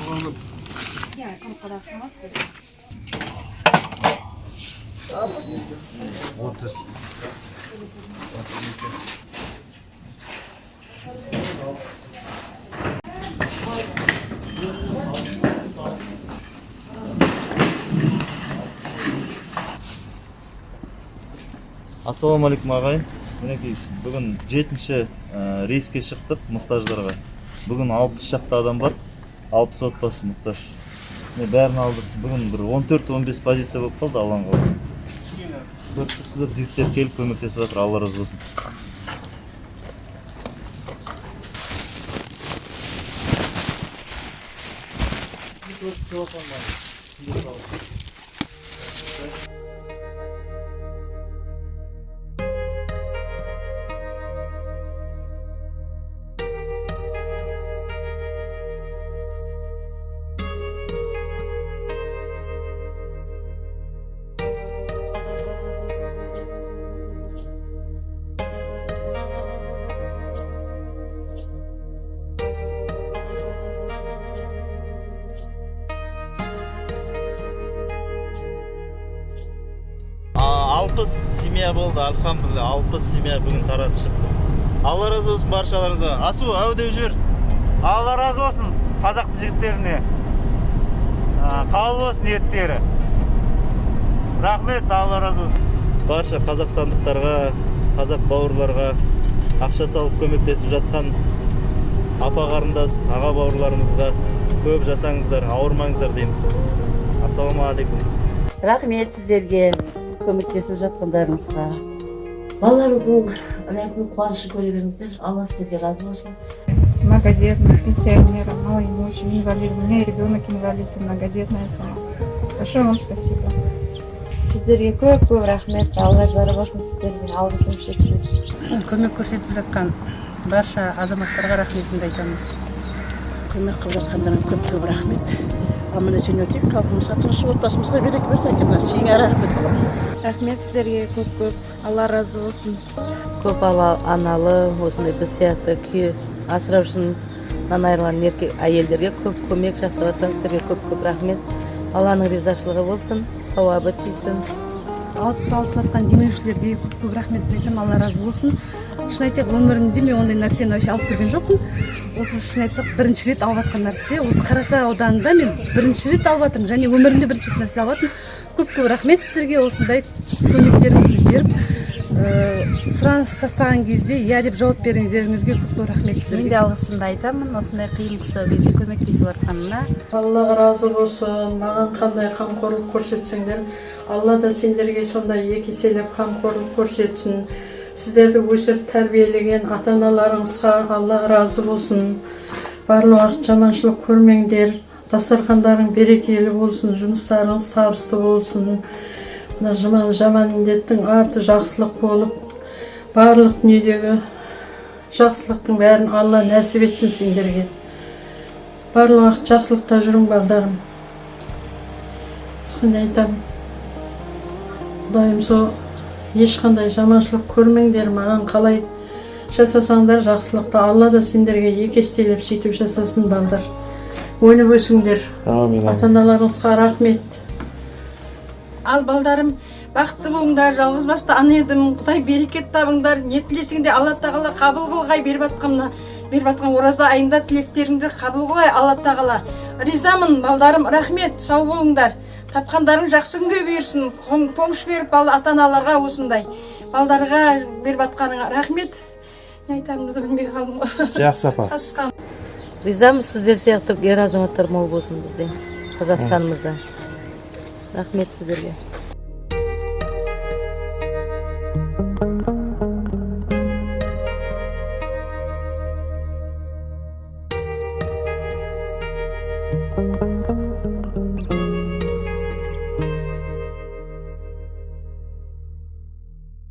Ya, kamu kadar famas vereceğiz. 30. Ассалаумағалейкум ағайын. Мінекей бүгін 7-ші рейске шықтық мұқтаждарға. Бүгін 60 шақты адам бар, 60 отбасы мұқтаж. Бәрін алдық. Бүгін бір 14-15 позиция болып қалды, Алланың қаласы. Көрсіздер жігіттер келіп көмектесіп жатыр, Алла разы болсын. Алпыс семья болды, альхамдулилля, 60 семья бүгін таратып шықты. Алла разы болсын баршаларыңызға. Асу, әу деп жүр. Алла разы болсын қазақтың жігіттеріне. Қабыл болсын ниеттері. Рахмет, Алла разы болсын. Барша қазақстандықтарға, қазақ бауырларға ақша салып көмектесіп жатқан апа қарындас, аға бауырларымызға көп жасаңыздар, ауырмаңыздар деймін. Ассалаумағалейкум. Рахмет сіздерге, көмектесіп жатқандарыңызға. Балаларыңыздың рахмет қуанышы көре беріңіздер. Алла сіздерге разы болсын. Многодетным, пенсионерам, малоимущим, инвалидам. У меня ребенок инвалид и многодетная сама. Большое вам спасибо. Сіздерге көп рахмет. Алла жары болсын сіздерге. Алғысым шексіз. Көмек көрсетіп жатқан барша азаматтарға рахметімді айтамын. Көмек қылып жатқандарына көп рахмет. Аман есен өтейік, халқымызға тыныш, отбасымызға береке берсін. Сізге рахмет балам. Рахмет сіздерге көп. Алла разы болсын. Көп аналы, осындай біз сияқты күйі асырап жүрген айырылған әйелдерге көп көмек жасап жатқан сіздерге көп рахмет. Алланың ризашылығы болсын, сауабы тисін. Алты салысып жатқан демеушілерге көп рахмет айтамын, Алла разы болсын. Шын айтсақ, өмірімде мен ондай нәрсені вообще алып көрген жоқпын. Осы шын айтсақ, бірінші рет алып жатқан нәрсе. Осы Қарасай ауданында мен бірінші рет алып жатырмын, және өмірімде бірінші рет нәрсе алып жатырмын. Көп рахмет сіздерге, осындай көмектеріңізді беріп, сұраныс тастаған кезде иә деп жауап бергендеріңізге көп рахмет сіздерге. Мен де алғысымды айтамын, осындай қиын қыстау кезде көмектесіп жатқанына. Алла разы болсын. Маған қандай қамқорлық көрсетсеңдер, Алла да сендерге сондай екі еселеп қамқорлық көрсетсін. Сіздерді өсіріп тәрбиелеген ата-аналарыңызға Алла разы болсын. Барлық уақыт жаманшылық көрмеңдер. Дастархандарың берекелі болсын, жұмыстарыңыз табысты болсын. Жаман індеттің арты жақсылық болып, барлық дүниедегі жақсылықтың бәрін Алла нәсіп етсін сендерге. Барлық уақыт жақсылықта жүрің балдарым. Сізге айтамын, Құдайым сол ешқандай жаманшылық көрмеңдер, маған қалай жасасаңдар жақсылықта Алла да сендерге екі естелеп сөйтіп жасасын балдар. Өніп өсіңдер. Ата-аналарыңызға рахмет. Ал балдарым, бақытты болыңдар, жалғызбасты ана едім, Құдай берекет табыңдар, не тілесеңде Алла тағала қабыл қылғай, беріп атқан ораза айында тілектеріңді қабыл қылғай, Алла тағала. Ризамын, балдарым, рахмет, сау болыңдар. Тапқандарың жақсы күнге бұйырсын, помощь беріп ата-аналарға осындай. Балдарға беріп атқаныңа рахмет. Не айтарымызды білмей қалдым. Жақсы апа. Ризамыз сіздер сияқты ер азаматтар мол болсын бізде, Қазақстанымызда. Рахмет сіздерге. Thank you.